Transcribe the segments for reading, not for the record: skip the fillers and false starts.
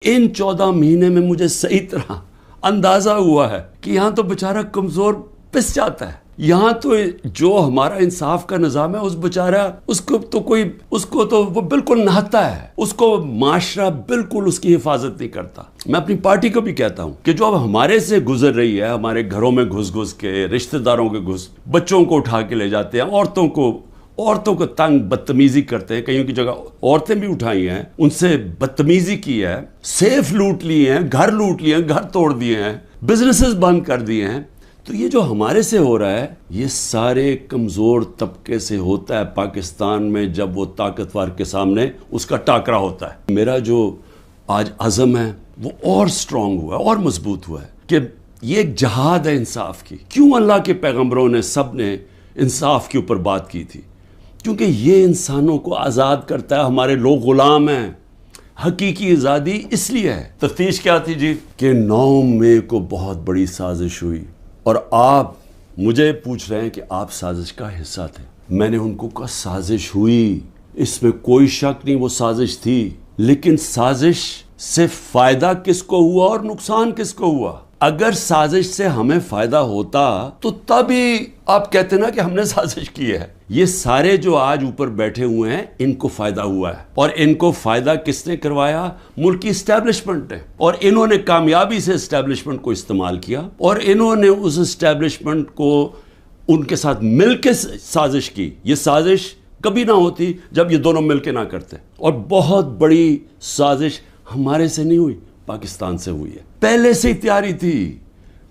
इन 14 महीने में मुझे सही तरह अंदाजा हुआ है कि यहाँ तो बेचारा कमजोर पिस जाता है। यहाँ तो जो हमारा इंसाफ का निज़ाम है उस बेचारा उसको तो वो बिल्कुल नहाता है, उसको माशरा बिल्कुल उसकी हिफाजत नहीं करता। मैं अपनी पार्टी को भी कहता हूँ कि जो अब हमारे से गुजर रही है, हमारे घरों में घुस घुस के, रिश्तेदारों के बच्चों को उठा के ले जाते हैं, औरतों को तंग बदतमीजी करते हैं, कईयों की जगह औरतें भी उठाई हैं, उनसे बदतमीजी की है, सेफ लूट लिए हैं, घर लूट लिए हैं, घर तोड़ दिए हैं, बिजनेसेस बंद कर दिए हैं। तो ये जो हमारे से हो रहा है ये सारे कमज़ोर तबके से होता है पाकिस्तान में, जब वो ताकतवर के सामने उसका टाकरा होता है। मेरा जो आज अज़म है वो और स्ट्रॉन्ग हुआ है और मजबूत हुआ है कि ये एक जहाद है इंसाफ की। क्यों अल्लाह के पैगम्बरों ने सब ने इंसाफ के ऊपर बात की थी? क्योंकि ये इंसानों को आज़ाद करता है। हमारे लोग गुलाम हैं। हकीकी आज़ादी इसलिए है। तफ्तीश क्या थी जी कि 9 मई को बहुत बड़ी साजिश हुई और आप मुझे पूछ रहे हैं कि आप साजिश का हिस्सा थे। मैंने उनको कहा साजिश हुई, इसमें कोई शक नहीं, वो साजिश थी, लेकिन साजिश से फायदा किसको हुआ और नुकसान किसको हुआ? अगर साजिश से हमें फायदा होता तो तभी आप कहते ना कि हमने साजिश की है। ये सारे जो आज ऊपर बैठे हुए हैं इनको फायदा हुआ है, और इनको फायदा किसने करवाया? मुल्क की एस्टेब्लिशमेंट ने। और इन्होंने कामयाबी से एस्टेब्लिशमेंट को इस्तेमाल किया और इन्होंने उस एस्टेब्लिशमेंट को उनके साथ मिलकर साजिश की। ये साजिश कभी ना होती जब ये दोनों मिलकर ना करते। और बहुत बड़ी साजिश हमारे से नहीं हुई, पाकिस्तान से हुई है। पहले से ही तैयारी थी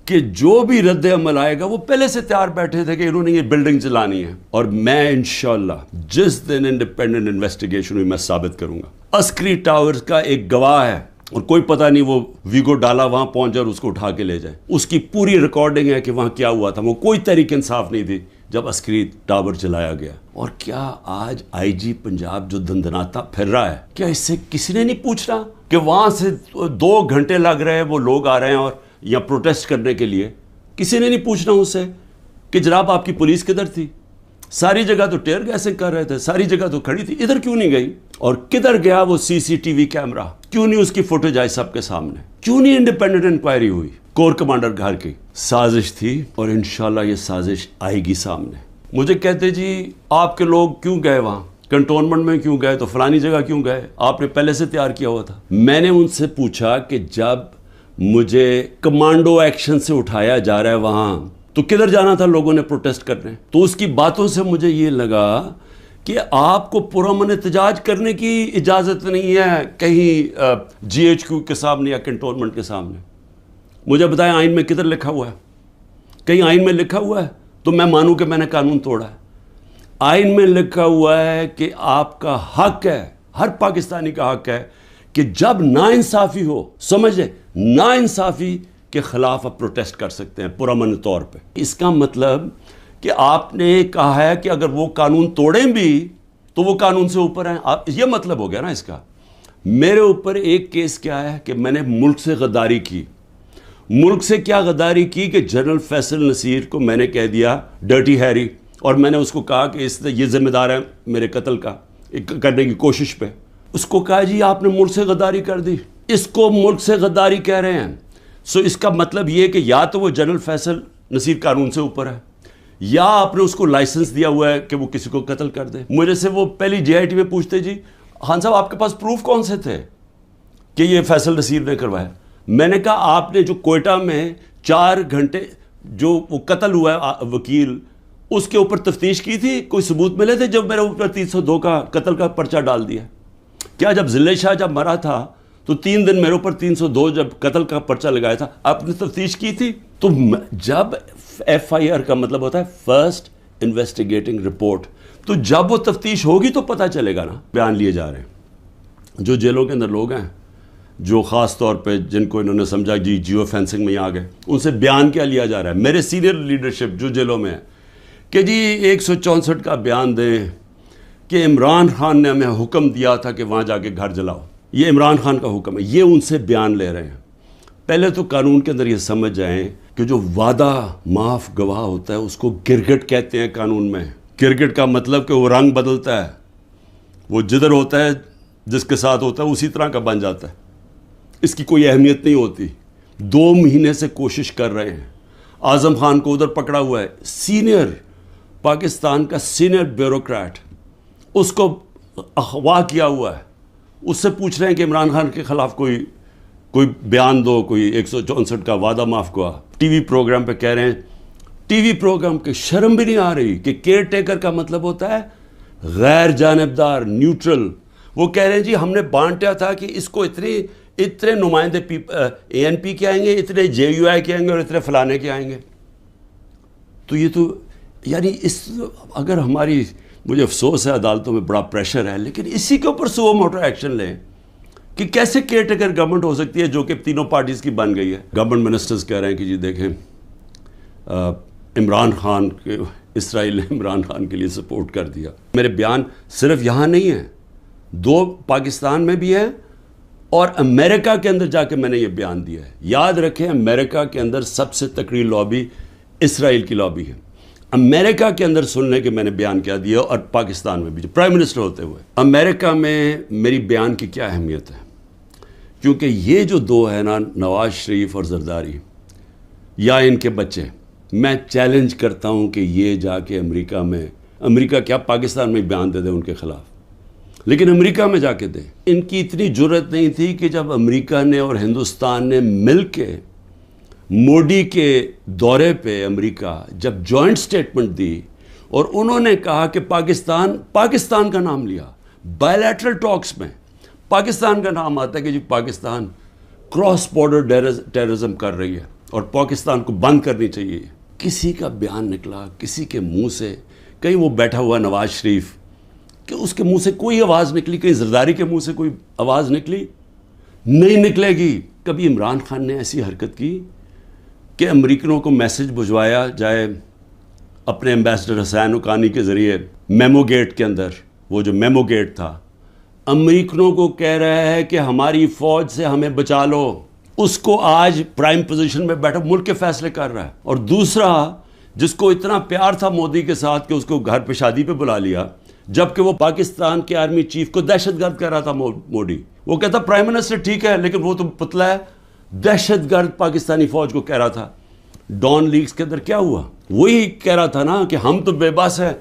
कि जो भी रद्द अमल आएगा वो पहले से तैयार बैठे थे कि इन्होंने ये बिल्डिंग चलानी है। और मैं इंशाल्लाह जिस दिन इंडिपेंडेंट इन्वेस्टिगेशन हुई मैं साबित करूंगा। अस्करी टावर्स का एक गवाह है और कोई पता नहीं वो वीगो डाला वहां पहुंच जाए और उसको उठा के ले जाए। उसकी पूरी रिकॉर्डिंग है कि वहां क्या हुआ था। वो कोई तरीके इंसाफ नहीं थी जब अस्करी टावर चलाया गया। और क्या आज आईजी पंजाब जो दंदनाता फिर रहा है, क्या इससे किसी ने नहीं पूछ रहा कि वहां से 2 घंटे लग रहे हैं, वो लोग आ रहे हैं और या प्रोटेस्ट करने के लिए? किसी ने नहीं पूछना उससे कि जनाब आपकी पुलिस किधर थी? सारी जगह तो टेयर गैसिंग कर रहे थे, सारी जगह तो खड़ी थी, इधर क्यों नहीं गई? और किधर गया वो सीसीटीवी कैमरा? क्यों नहीं उसकी फुटेज आई सबके सामने? क्यों नहीं इंडिपेंडेंट इंक्वायरी हुई? कोर कमांडर घर की साजिश थी और इंशाल्लाह ये साजिश आएगी सामने। मुझे कहते जी आपके लोग क्यों गए वहां, कंटोनमेंट में क्यों गए, तो फलानी जगह क्यों गए? आपने पहले से तैयार किया हुआ था। मैंने उनसे पूछा कि जब मुझे कमांडो एक्शन से उठाया जा रहा है वहां, तो किधर जाना था लोगों ने प्रोटेस्ट करने? तो उसकी बातों से मुझे ये लगा कि आपको पुरअमन एहतजाज करने की इजाजत नहीं है कहीं जीएचक्यू के सामने या कंटोनमेंट के सामने। मुझे बताएं आइन में किधर लिखा हुआ है? कहीं आइन में लिखा हुआ है तो मैं मानूं कि मैंने कानून तोड़ा है। आइन में लिखा हुआ है कि आपका हक है, हर पाकिस्तानी का हक है कि जब नाइंसाफी हो, समझे, नाइंसाफी के खिलाफ आप प्रोटेस्ट कर सकते हैं पुरअमन तौर पे। इसका मतलब कि आपने कहा है कि अगर वो कानून तोड़ें भी तो वो कानून से ऊपर हैं। आप ये मतलब हो गया ना इसका। मेरे ऊपर एक केस क्या है कि मैंने मुल्क से गद्दारी की। मुल्क से क्या गद्दारी की कि जनरल फैसल नसीर को मैंने कह दिया डर्टी हैरी, और मैंने उसको कहा कि ये जिम्मेदार है मेरे कत्ल का करने की कोशिश पे। उसको कहा जी आपने मुल्क से गद्दारी कर दी। इसको मुल्क से गद्दारी कह रहे हैं। सो इसका मतलब ये कि या तो वो जनरल फैसल नसीर कानून से ऊपर है, या आपने उसको लाइसेंस दिया हुआ है कि वो किसी को कत्ल कर दे। मुझे से वो पहली जेआईटी में पूछते जी खान साहब आपके पास प्रूफ कौन से थे कि ये फैसल नसीर ने करवाया? मैंने कहा आपने जो कोयटा में 4 घंटे जो वो कत्ल हुआ है वकील, उसके ऊपर तफ्तीश की थी? कोई सबूत मिले थे जब मेरे ऊपर 302 का कत्ल का पर्चा डाल दिया? क्या जब जिले शाह जब मरा था तो 3 दिन मेरे ऊपर 302 जब कत्ल का पर्चा लगाया था, आपने तफ्तीश की थी? तो जब FIR का मतलब होता है फर्स्ट इन्वेस्टिगेटिंग रिपोर्ट, तो जब वो तफ्तीश होगी तो पता चलेगा ना। बयान लिए जा रहे हैं जो जेलों के अंदर लोग हैं, जो ख़ास तौर पे जिनको इन्होंने समझा जी जियो फेंसिंग में आ गए, उनसे बयान क्या लिया जा रहा है? मेरे सीनियर लीडरशिप जो जेलों में है कि जी 164 का बयान दें कि इमरान खान ने हमें हुक्म दिया था कि वहाँ जाके घर जलाओ, ये इमरान खान का हुक्म है। ये उनसे बयान ले रहे हैं। पहले तो कानून के अंदर ये समझ जाएं कि जो वादा माफ गवाह होता है उसको गिरगिट कहते हैं कानून में। गिरगिट का मतलब कि वो रंग बदलता है, वो जिधर होता है जिसके साथ होता है उसी तरह का बन जाता है। اس کی کوئی اہمیت نہیں ہوتی. 2 مہینے سے کوشش کر رہے ہیں. اعظم خان کو ادھر پکڑا ہوا ہے, سینئر پاکستان کا سینئر بیوروکریٹ, اس کو اغوا کیا ہوا ہے. اس سے پوچھ رہے ہیں کہ عمران خان کے خلاف کوئی بیان دو, کوئی 164 کا وعدہ معاف ہوا. ٹی وی پروگرام پہ کہہ رہے ہیں, ٹی وی پروگرام کے شرم بھی نہیں آ رہی کہ کیئر ٹیکر کا مطلب ہوتا ہے غیر جانبدار, نیوٹرل. وہ کہہ رہے ہیں جی ہم نے بانٹا تھا کہ اس کو اتنے نمائندے اے این پی کے آئیں گے, اتنے جے یو آئی کے آئیں گے اور اتنے فلانے کے آئیں گے. تو یہ تو یعنی اگر ہماری, مجھے افسوس ہے عدالتوں میں بڑا پریشر ہے, لیکن اسی کے اوپر سو موٹر ایکشن لیں کہ کیسے کیئر ٹیکر گورنمنٹ ہو سکتی ہے جو کہ تینوں پارٹیز کی بن گئی ہے. گورنمنٹ منسٹرز کہہ رہے ہیں کہ جی دیکھیں عمران خان کے, اسرائیل نے عمران خان کے لیے سپورٹ کر دیا. میرے بیان صرف یہاں نہیں ہیں, 2 پاکستان میں بھی ہیں اور امریکہ کے اندر جا کے میں نے یہ بیان دیا ہے. یاد رکھیں امریکہ کے اندر سب سے تکڑی لابی اسرائیل کی لابی ہے. امریکہ کے اندر سن لیں کہ میں نے بیان کیا دیا, اور پاکستان میں بھی جو پرائم منسٹر ہوتے ہوئے. امریکہ میں میری بیان کی کیا اہمیت ہے, کیونکہ یہ جو 2 ہیں نا, نواز شریف اور زرداری یا ان کے بچے, میں چیلنج کرتا ہوں کہ یہ جا کے امریکہ کیا پاکستان میں بیان دے دیں ان کے خلاف, لیکن امریکہ میں جا کے دیں. ان کی اتنی جرت نہیں تھی کہ جب امریکہ نے اور ہندوستان نے مل کے موڈی کے دورے پہ امریکہ جب جوائنٹ سٹیٹمنٹ دی اور انہوں نے کہا کہ پاکستان کا نام لیا, بائیلیٹرل ٹاکس میں پاکستان کا نام آتا ہے کہ جی پاکستان کراس بارڈر ٹیررزم کر رہی ہے اور پاکستان کو بند کرنی چاہیے. کسی کا بیان نکلا کسی کے منہ سے, کہیں وہ بیٹھا ہوا نواز شریف کہ اس کے منہ سے کوئی آواز نکلی, کہیں زرداری کے منہ سے کوئی آواز نکلی؟ نہیں نکلے گی. کبھی عمران خان نے ایسی حرکت کی کہ امریکنوں کو میسج بھجوایا جائے اپنے ایمبیسڈر حسین حقانی کے ذریعے میمو گیٹ کے اندر, وہ جو میمو گیٹ تھا, امریکنوں کو کہہ رہا ہے کہ ہماری فوج سے ہمیں بچا لو. اس کو آج پرائم پوزیشن میں بیٹھا ملک کے فیصلے کر رہا ہے. اور دوسرا جس کو اتنا پیار تھا مودی کے ساتھ کہ اس کو گھر پہ شادی پہ بلا لیا, جبکہ وہ پاکستان کے آرمی چیف کو دہشت گرد کہہ رہا تھا موڈی. وہ کہتا پرائم منسٹر ٹھیک ہے لیکن وہ تو پتلا ہے, دہشت گرد پاکستانی فوج کو کہہ رہا تھا. ڈان لیگز کے اندر کیا ہوا, وہی کہہ رہا تھا نا کہ ہم تو بے بس ہیں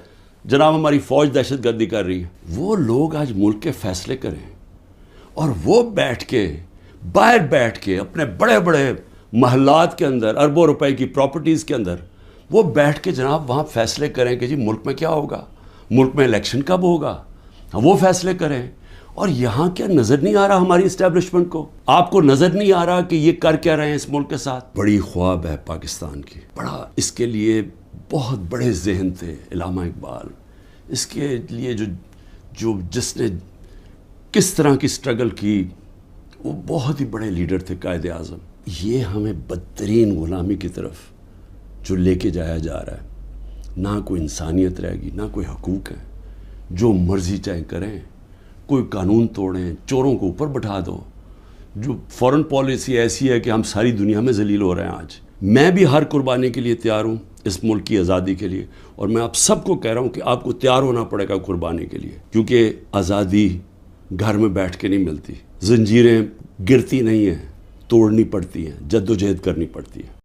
جناب, ہماری فوج دہشت گردی کر رہی ہے. وہ لوگ آج ملک کے فیصلے کریں اور وہ باہر بیٹھ کے اپنے بڑے بڑے محلات کے اندر, اربوں روپے کی پراپرٹیز کے اندر وہ بیٹھ کے جناب وہاں فیصلے کریں کہ جی ملک میں کیا ہوگا, ملک میں الیکشن کب ہوگا, وہ فیصلے کریں. اور یہاں کیا نظر نہیں آ رہا ہماری اسٹیبلشمنٹ کو؟ آپ کو نظر نہیں آ رہا کہ یہ کر کیا رہے ہیں اس ملک کے ساتھ؟ بڑی خواب ہے پاکستان کی, بڑا اس کے لیے بہت بڑے ذہن تھے علامہ اقبال, اس کے لیے جس نے کس طرح کی سٹرگل کی, وہ بہت ہی بڑے لیڈر تھے, قائد اعظم. یہ ہمیں بدترین غلامی کی طرف جو لے کے جایا جا رہا ہے, نہ کوئی انسانیت رہے گی, نہ کوئی حقوق ہے, جو مرضی چاہے کریں, کوئی قانون توڑیں, چوروں کو اوپر بٹھا دو. جو فورن پالیسی ایسی ہے کہ ہم ساری دنیا میں ذلیل ہو رہے ہیں آج. میں بھی ہر قربانی کے لیے تیار ہوں اس ملک کی آزادی کے لیے, اور میں آپ سب کو کہہ رہا ہوں کہ آپ کو تیار ہونا پڑے گا قربانی کے لیے, کیونکہ آزادی گھر میں بیٹھ کے نہیں ملتی. زنجیریں گرتی نہیں ہیں, توڑنی پڑتی ہیں, جد و جہد کرنی پڑتی ہے.